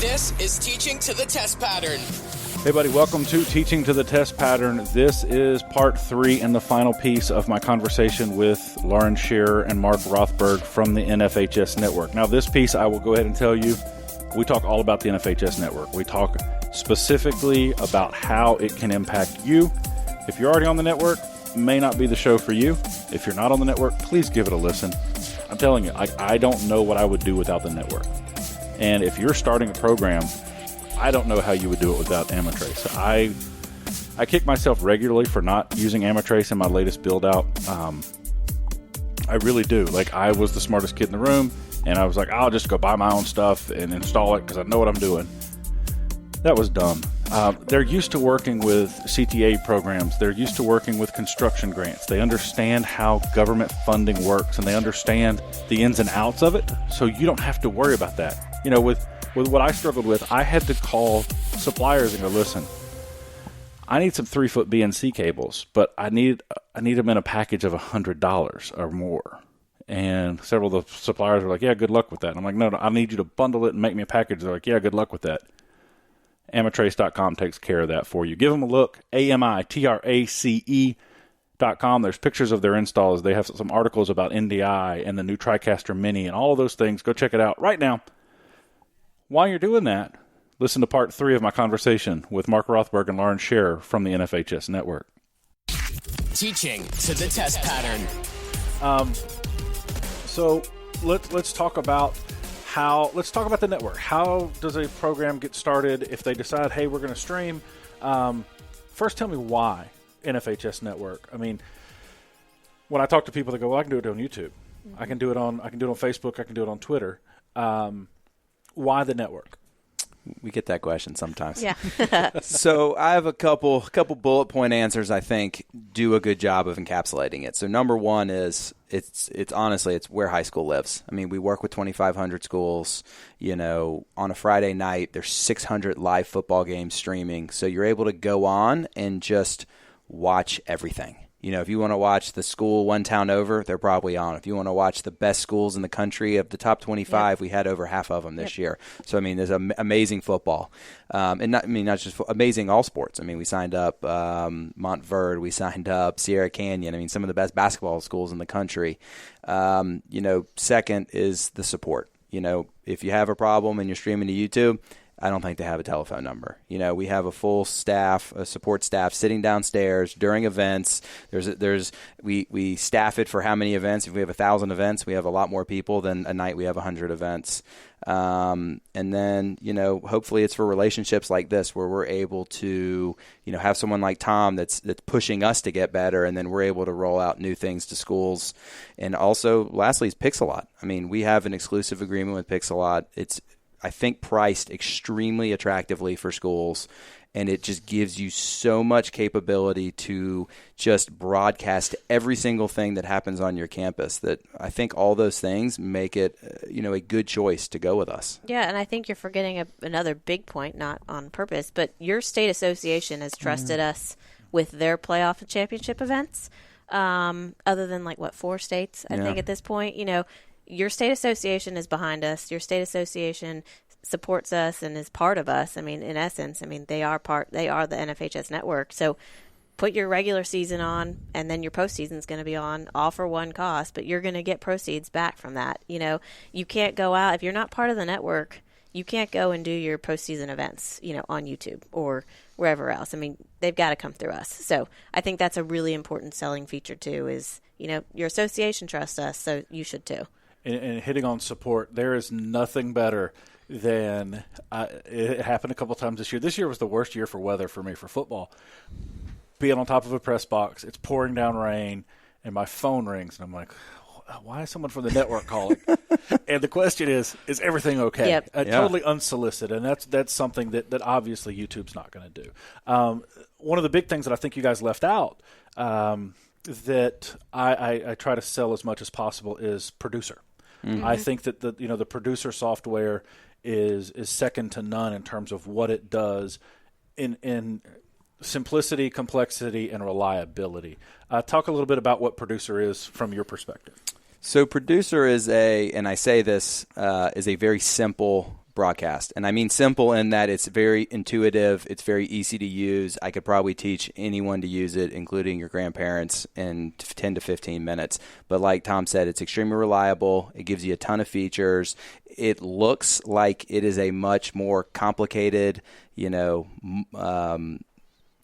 This is Teaching to the Test Pattern. Hey, buddy, welcome to Teaching to the Test Pattern. This is part 3 and the final piece of my conversation with Lauren Scherer and Mark Rothberg from the NFHS Network. Now, this piece, I will go ahead and tell you, we talk all about the NFHS Network. We talk specifically about how it can impact you. If you're already on the network, it may not be the show for you. If you're not on the network, please give it a listen. I'm telling you, I don't know what I would do without the network. And if you're starting a program, I don't know how you would do it without Amatrace. I kick myself regularly for not using Amatrace in my latest build out. I really do. Like, I was the smartest kid in the room, and I was like, I'll just go buy my own stuff and install it because I know what I'm doing. That was dumb. They're used to working with CTA programs. They're used to working with construction grants. They understand how government funding works, and they understand the ins and outs of it, so you don't have to worry about that. You know, with what I struggled with, I had to call suppliers and go, listen, I need some 3-foot BNC cables, but I need them in a package of $100 or more. And several of the suppliers were like, yeah, good luck with that. And I'm like, no, I need you to bundle it and make me a package. They're like, yeah, good luck with that. Amatrace.com takes care of that for you. Give them a look, AMITRACE.com. There's pictures of their installs. They have some articles about NDI and the new TriCaster Mini and all of those things. Go check it out right now. While you're doing that, listen to part 3 of my conversation with Mark Rothberg and Lauren Scherer from the NFHS Network. Teaching to the Test Pattern. So let's talk about the network. How does a program get started if they decide, hey, we're going to stream? First, tell me why NFHS Network. I mean, when I talk to people, they go, well, I can do it on YouTube. Mm-hmm. I can do it on Facebook. I can do it on Twitter. Why the network? We get that question sometimes. Yeah. So I have a couple bullet point answers I think do a good job of encapsulating it. So number one is it's honestly, it's where high school lives. I mean, we work with 2,500 schools. You know, on a Friday night, there's 600 live football games streaming. So you're able to go on and just watch everything. You know, if you want to watch the school one town over, they're probably on. If you want to watch the best schools in the country, of the top 25, yep, we had over half of them this year. So, I mean, there's amazing football. And not just amazing all sports. I mean, we signed up Montverde, we signed up Sierra Canyon. I mean, some of the best basketball schools in the country. You know, second is the support. You know, if you have a problem and you're streaming to YouTube, I don't think they have a telephone number. You know, we have a full staff, a support staff sitting downstairs during events. We staff it for how many events. If we have 1,000 events, we have a lot more people than a night we have 100 events. And then, you know, hopefully it's for relationships like this where we're able to, you know, have someone like Tom that's pushing us to get better, and then we're able to roll out new things to schools. And also, lastly, is Pixelot. I mean, we have an exclusive agreement with Pixelot. It's, I think, priced extremely attractively for schools, and it just gives you so much capability to just broadcast every single thing that happens on your campus that I think all those things make it, you know, a good choice to go with us. Yeah, and I think you're forgetting another big point, not on purpose, but your state association has trusted us with their playoff and championship events, other than, 4 states, I think, at this point. You know, your state association is behind us. Your state association supports us and is part of us. I mean, in essence, they are the NFHS network. So put your regular season on, and then your postseason is going to be on, all for one cost, but you're going to get proceeds back from that. You know, you can't go out if you're not part of the network. You can't go and do your postseason events, you know, on YouTube or wherever else. I mean, they've got to come through us. So I think that's a really important selling feature too. Is, you know, your association trusts us, so you should too. And hitting on support, there is nothing better than it happened a couple times this year. This year was the worst year for weather for me for football. Being on top of a press box, it's pouring down rain, and my phone rings, and I'm like, why is someone from the network calling? And the question is everything okay? Yep. Totally unsolicited, and that's something that obviously YouTube's not going to do. One of the big things that I think you guys left out that I try to sell as much as possible is producer. Mm-hmm. I think that the producer software is second to none in terms of what it does in simplicity, complexity, and reliability. Talk a little bit about what producer is from your perspective. So producer is and I say this, is a very simple broadcast. And I mean simple in that it's very intuitive, it's very easy to use. I could probably teach anyone to use it, including your grandparents, in 10 to 15 minutes. But like Tom said, it's extremely reliable. It gives you a ton of features. It looks like it is a much more complicated,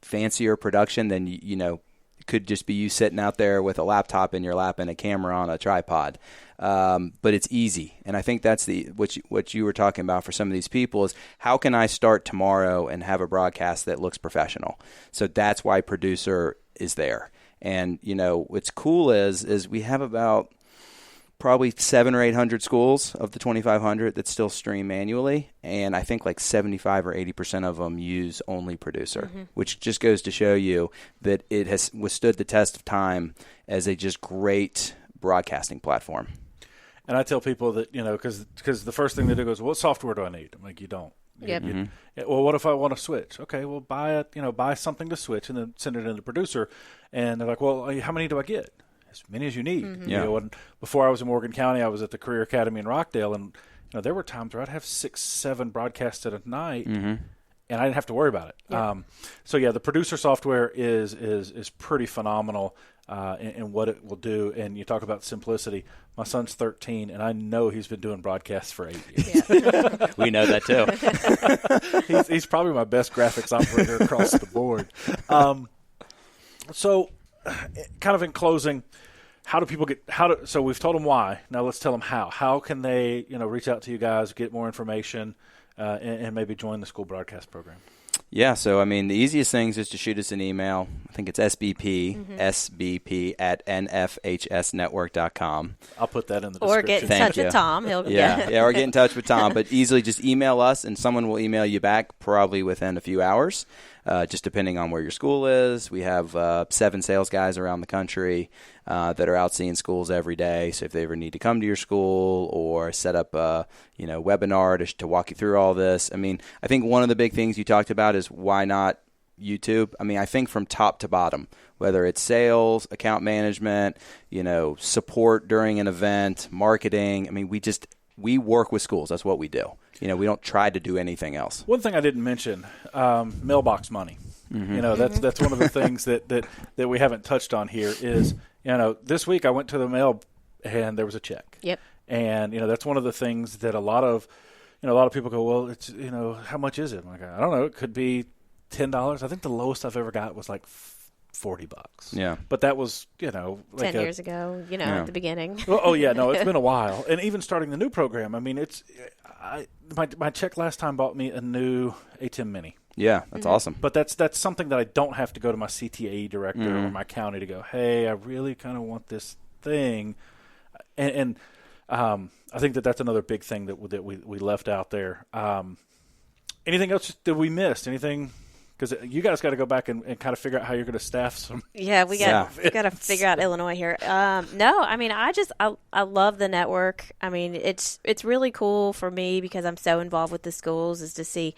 fancier production than, it could just be you sitting out there with a laptop in your lap and a camera on a tripod. But it's easy. And I think that's what you were talking about for some of these people is how can I start tomorrow and have a broadcast that looks professional? So that's why Producer is there. And, what's cool is we have about probably 700 or 800 schools of the 2,500 that still stream manually. And I think like 75 or 80% of them use only Producer, which just goes to show you that it has withstood the test of time as a just great broadcasting platform. And I tell people that, because the first thing they do goes, what software do I need? I'm like, you don't. Yep. Well, what if I want to switch? Okay, well, buy something to switch and then send it into Producer. And they're like, well, how many do I get? As many as you need. And before I was in Morgan County, I was at the Career Academy in Rockdale, and there were times where I'd have 6-7 broadcasts at a night, and I didn't have to worry about it. The Producer software is pretty phenomenal in what it will do. And you talk about simplicity. My son's 13, and I know he's been doing broadcasts for 8 years. Yeah. We know that too. He's probably my best graphics operator across the board. So, kind of in closing, how do people so we've told them why. Now let's tell them how. How can they, reach out to you guys, get more information, and maybe join the school broadcast program? Yeah, so, the easiest things is to shoot us an email. I think it's SBP at NFHSnetwork.com. I'll put that in the description. Or get in touch with Tom. Or get in touch with Tom. But easily just email us, and someone will email you back probably within a few hours, just depending on where your school is. We have 7 sales guys around the country that are out seeing schools every day. So if they ever need to come to your school or set up a webinar to walk you through all this. I think one of the big things you talked about is why not YouTube? I think from top to bottom, whether it's sales, account management, support during an event, marketing. We work with schools. That's what we do. We don't try to do anything else. One thing I didn't mention, mailbox money. That's one of the things that we haven't touched on here is, this week I went to the mail and there was a check. Yep. And, that's one of the things that a lot of people go, well, it's, how much is it? I'm like, I don't know. It could be $10. I think the lowest I've ever got was like $40. Yeah. But that was, like 10 years ago, at the beginning. It's been a while. And even starting the new program, my check last time bought me a new ATM Mini. Yeah, that's awesome. But that's something that I don't have to go to my CTAE director or my county to go, hey, I really kind of want this thing. And I think that's another big thing that we left out there. Anything else that we missed? Anything? Because you guys got to go back and kind of figure out how you're going to staff some. Yeah, we got to figure out Illinois here. I love the network. It's really cool for me because I'm so involved with the schools is to see,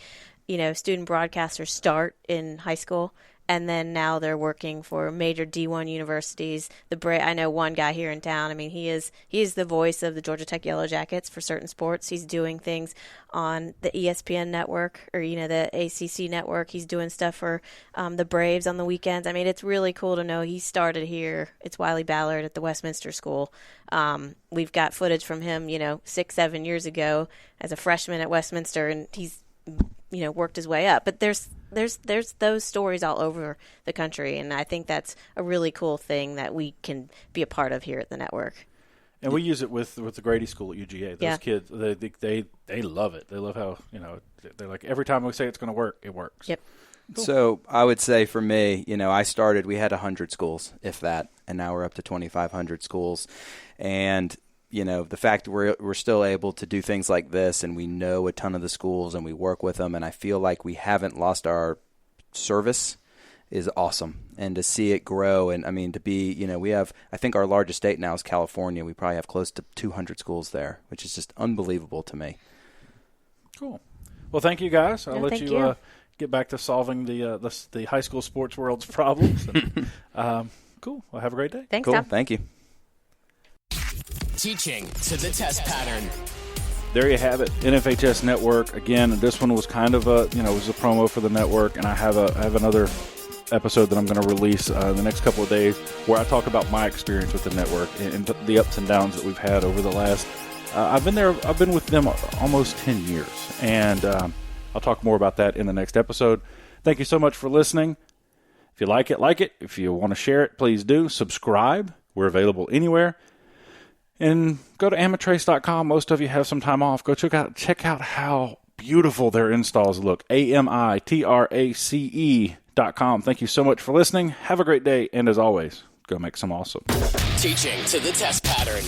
student broadcasters start in high school. And then now they're working for major D1 universities. I know one guy here in town. He is the voice of the Georgia Tech Yellow Jackets for certain sports. He's doing things on the ESPN network or the ACC network. He's doing stuff for the Braves on the weekends. It's really cool to know he started here. It's Wiley Ballard at the Westminster School. We've got footage from him, 6-7 years ago as a freshman at Westminster, and he's worked his way up. But there's those stories all over the country, and I think that's a really cool thing that we can be a part of here at the network. And we use it with the Grady School at UGA. Those kids, they love it. They love how they're like every time we say it's going to work, it works. Yep. Cool. So I would say for me, I started. We had 100 schools, if that, and now we're up to 2,500 schools, and the fact that we're still able to do things like this and we know a ton of the schools and we work with them and I feel like we haven't lost our service is awesome. And to see it grow and, to be, we have, I think our largest state now is California. We probably have close to 200 schools there, which is just unbelievable to me. Cool. Well, thank you guys. I'll let you get back to solving the high school sports world's problems. And, cool. Well, have a great day. Thanks, cool. Tom. Thank you. Teaching to the test pattern. there you have it. NFHS Network. Again, this one was kind of it was a promo for the network, and I have another episode that I'm going to release the next couple of days where I talk about my experience with the network and the ups and downs that we've had over the last. I've been with them almost 10 years, and I'll talk more about that in the next episode. Thank you so much for listening. If you like it. If you want to share it, please do. Subscribe. We're available anywhere. And go to amatrace.com. Most of you have some time off. Go check out how beautiful their installs look. AMITRACE.com. Thank you so much for listening. Have a great day. And as always, go make some awesome. Teaching to the test pattern.